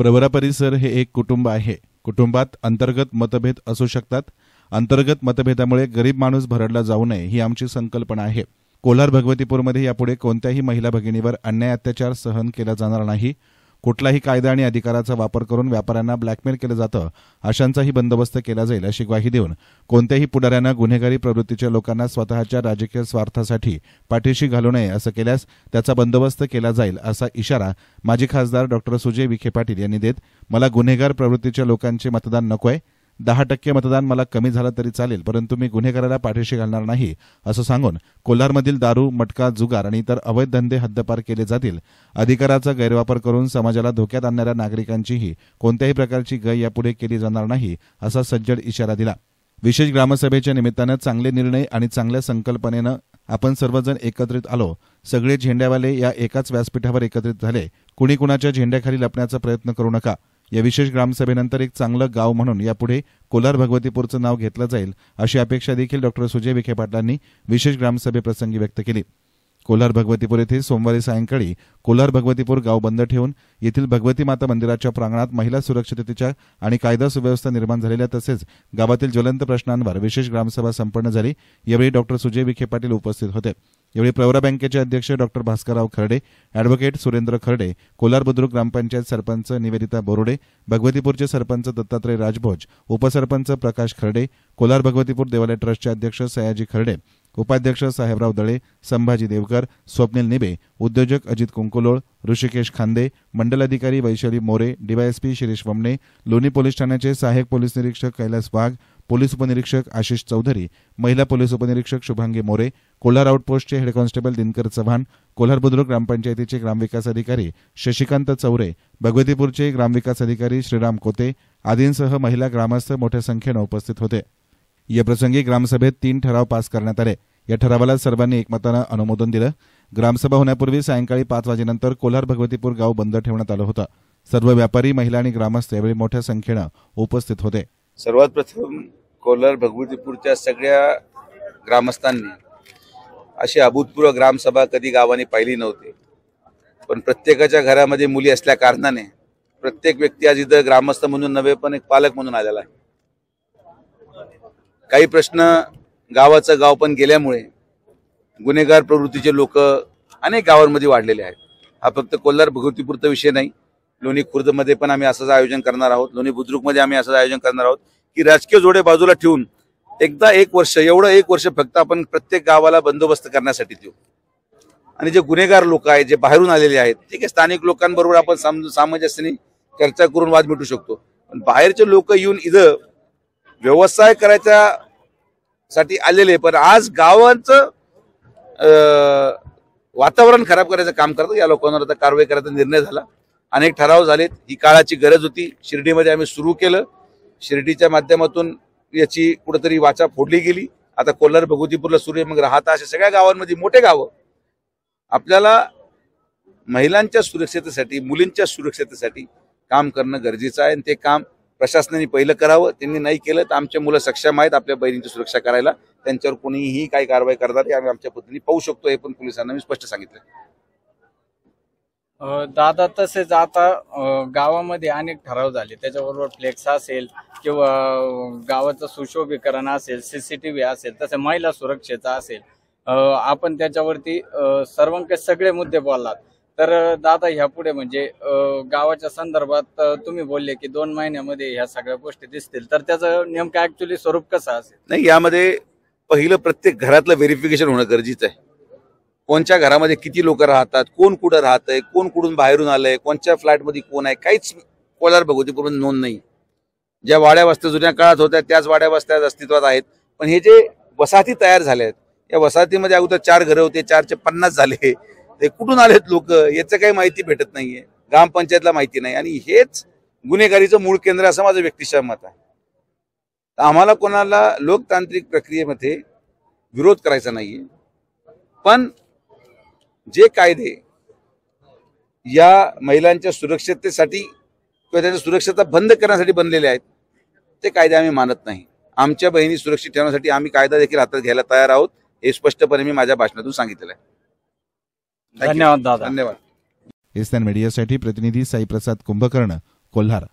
प्रवरा परिसर हे एक कुटुंब आहे। कुटुंबात अंतर्गत मतभेद असू शकतात। अंतर्गत मतभेदामुळे गरीब माणूस भरडला जाऊ नये ही आमची संकल्पना आहे। कोल्हार भगवतीपूरमध्ये यापुढे कोणत्याही महिला भगिनीवर अन्याय अत्याचार सहन केला जाणार नाही। कुठलाही कायदा आणि अधिकाराचा वापर करून व्यापाऱ्यांना ब्लॅकमेल केलं जातं अशांचाही बंदोबस्त केला जाईल अशी ग्वाही देऊन कोणत्याही पुढाऱ्यांना गुन्हेगारी प्रवृत्तीच्या लोकांना स्वतःच्या राजकीय स्वार्थासाठी पाठीशी घालू नये असं केल्यास त्याचा बंदोबस्त केला जाईल असा इशारा माजी खासदार डॉ. सुजय विखे पाटील यांनी देत मला गुन्हेगार प्रवृत्तीच्या लोकांचे मतदान नकोय। 10% मतदान मला कमी झालं तरी चालेल, परंतु मी गुन्हेगाराला पाठीशी घालणार नाही असं सांगून कोल्हारमधील दारू, मटका, जुगार आणि इतर अवैध धंदे हद्दपार केले जातील। अधिकाराचा गैरवापर करून समाजाला धोक्यात आणणाऱ्या नागरिकांचीही कोणत्याही प्रकारची गय यापुढे केली जाणार नाही असा सज्जड इशारा दिला। विशेष ग्रामसभेच्या निमित्तानं चांगले निर्णय आणि चांगल्या संकल्पनेनं आपण सर्वजण एकत्रित आलो। सगळे झेंड्यावाले या एकाच व्यासपीठावर एकत्रित झाले। कुणी कुणाच्या झेंड्याखाली लपण्याचा प्रयत्न करू नका। या विशेष ग्रामसभेनंतर एक चांगलं गाव म्हणून यापुढे कोल्हार भगवतीपूरचं नाव घेतलं जाईल अशी अपेक्षा देखील डॉ. सुजय विखे पाटलांनी विशेष ग्रामसभेप्रसंगी व्यक्त केली। कोल्हार भगवतीपूर येथे सोमवारी सायंकाळी कोल्हार भगवतीपूर गाव बंद ठेवून येथील भगवती माता मंदिराच्या प्रांगणात महिला सुरक्षिततेच्या आणि कायदा सुव्यवस्था निर्माण झालेल्या तसेच गावातील ज्वलंत प्रश्नांवर विशेष ग्रामसभा संपन्न झाली। यावेळी डॉ. सुजय विखे पाटील उपस्थित होते। यावेळी प्रवरा बँकेचे अध्यक्ष डॉ. भास्करराव खर्डे, ॲडव्होकेट सुरेंद्र खर्डे, कोल्हार बुद्रुक ग्रामपंचायत सरपंच निवेदिता बोरुडे, भगवतीपूरचे सरपंच दत्तात्रय राजभोज, उपसरपंच प्रकाश खर्डे, कोल्हार भगवतीपूर देवालय ट्रस्टचे अध्यक्ष सयाजी खर्डे, उपाध्यक्ष साहेबराव दळे, संभाजी देवकर, स्वप्नील निबे, उद्योजक अजित कुंकुलोळ, ऋषिकेश खांदे, मंडल अधिकारी वैशाली मोरे, डीवायएसपी शिरीष वमने, लोणी पोलीस ठाण्याचे सहाय्यक पोलीस निरीक्षक कैलास वाघ, पोलीस उपनिरीक्षक आशिष चौधरी, महिला पोलीस उपनिरीक्षक शुभांगी मोरे, कोल्हार आउटपोस्टचे हेड कॉन्स्टेबल दिनकर चव्हाण, कोल्हार बुद्रुक ग्रामपंचायतीचे ग्रामविकास अधिकारी शशिकांत चौरे, भगवतीपूरचे ग्रामविकास अधिकारी श्रीराम कोते आदींसह महिला ग्रामस्थ मोठ्या संख्येनं उपस्थित होते। या प्रसंगी ग्रामसभेत 3 ठराव पास करण्यात आले। या ठरावाला सर्वांनी एकमतानं अनुमोदन दिलं। ग्रामसभा होण्यापूर्वी सायंकाळी 5 वाजेनंतर कोल्हार भगवतीपूर गाव बंद ठेवण्यात आलं होतं। सर्व व्यापारी, महिला आणि ग्रामस्थ यावेळी मोठ्या संख्येनं उपस्थित होते। सर्वात प्रथम कोल्हार भगवतीपूरच्या सगळ्या ग्रामस्थांनी अशी अभूतपूर्व ग्रामसभा कधी गावाने पाहिली नव्हती, पण प्रत्येकाच्या घरामध्ये मुली असल्या कारणाने प्रत्येक व्यक्ती आज इथं ग्रामस्थ म्हणून नव्हे पण एक पालक म्हणून आलेला आहे। काही प्रश्न गावाचं गाव पण गेल्यामुळे गुन्हेगार प्रवृत्तीचे लोक अनेक गावांमध्ये वाढलेले आहेत। हा फक्त कोल्हार भगवतीपूरचा विषय नाही, लोणी खुर्दमध्ये पण आम्ही असंच आयोजन करणार आहोत, लोणी बुद्रुकमध्ये आम्ही असंच आयोजन करणार आहोत की राजकीय जोडे बाजूला ठेवून एकदा 1 वर्ष एक वर्ष फक्त आपण प्रत्येक गावाला बंदोबस्त करण्यासाठी देऊ। आणि जे गुन्हेगार लोक आहेत, जे बाहेरून आलेले आहेत, ठीक आहे, स्थानिक लोकांबरोबर आपण सामंजस्याने चर्चा करून वाद मिटवू शकतो, पण बाहेरचे लोक येऊन इथं व्यवसाय करायच्यासाठी आलेले पण आज गावांचं वातावरण खराब करायचं काम करतात। या लोकांवर आता कारवाई करायचा निर्णय झाला। अनेक ठराव झालेत। ही काळाची गरज होती। शिर्डीमध्ये आम्ही सुरू केलं, शिर्डीच्या माध्यमातून याची कुठेतरी वाचा फोडली गेली। आता कोल्हार भगवतीपूरला सुरू आहे, मग राहता अशा सगळ्या गावांमध्ये मोठे गावं आपल्याला महिलांच्या सुरक्षेसाठी, मुलींच्या सुरक्षेसाठी काम करणं गरजेचं आहे आणि ते काम प्रशासनाने पहिलं करावं। त्यांनी नाही केलं तर आमच्या मुलं सक्षम आहेत आपल्या बहिणींची सुरक्षा करायला। त्यांच्यावर कोणीही काही कारवाई करणार हे आम्ही आमच्या पद्धतीने पाहू शकतो, हे पण पोलिसांना मी स्पष्ट सांगितलं। दादा, तसेच आता गावामध्ये अनेक ठराव झाले, त्याच्याबरोबर फ्लेक्स असेल किंवा गावाचं सुशोभीकरण असेल, सीसीटीव्ही असेल, तसे महिला सुरक्षेचा असेल, आपण त्याच्यावरती सर्वांकडे सगळे मुद्दे बोललात। तर दादा, ह्यापुढे म्हणजे गावाच्या संदर्भात तुम्ही बोलले की 2 महिन्यामध्ये ह्या सगळ्या गोष्टी दिसतील, तर त्याचं नेमकं ऍक्च्युअली स्वरूप कसं असेल? नाही, यामध्ये पहिलं प्रत्येक घरातलं व्हेरिफिकेशन होणं गरजेचं आहे। कोणत्या घरामध्ये किती लोक राहतात, कोण कुठं राहतंय, कोण कुठून बाहेरून आलंय, कोणत्या फ्लॅटमध्ये कोण आहे, काहीच कोल्हार भगवतीपूरमध्ये नोंद नाही। ज्या वाड्या वस्त्या जुन्या काळात होत्या त्याच वाड्या वस्त्या अस्तित्वात आहेत, पण हे जे वसाहती तयार झाल्या आहेत, या वसाहतीमध्ये अगोदर 4 घरं होते, 4चे 50 झाले। ते कुठून आलेत लोक याचं काही माहिती भेटत नाहीये, ग्रामपंचायतला माहिती नाही, आणि हेच गुन्हेगारीचं मूळ केंद्र असं माझं व्यक्तिशः मत आहे। आम्हाला कोणाला लोकतांत्रिक प्रक्रियेमध्ये विरोध करायचा नाहीये, पण जे कायदे या महिलांच्या सुरक्षिततेसाठी किंवा त्यांच्या सुरक्षेचा बंद करण्यासाठी बनलेले आहेत ते कायदे आम्ही मानत नाही। आमच्या बहिणी सुरक्षित ठेवण्यासाठी आम्ही कायदा देखील हातात घ्यायला तयार आहोत, हे स्पष्टपणे मी माझ्या भाषणातून सांगितलेलं आहे। धन्यवाद दादा। धन्यवाद। एसएन मीडियासाठी प्रतिनिधी साईप्रसाद कुंभकर्ण, कोल्हार.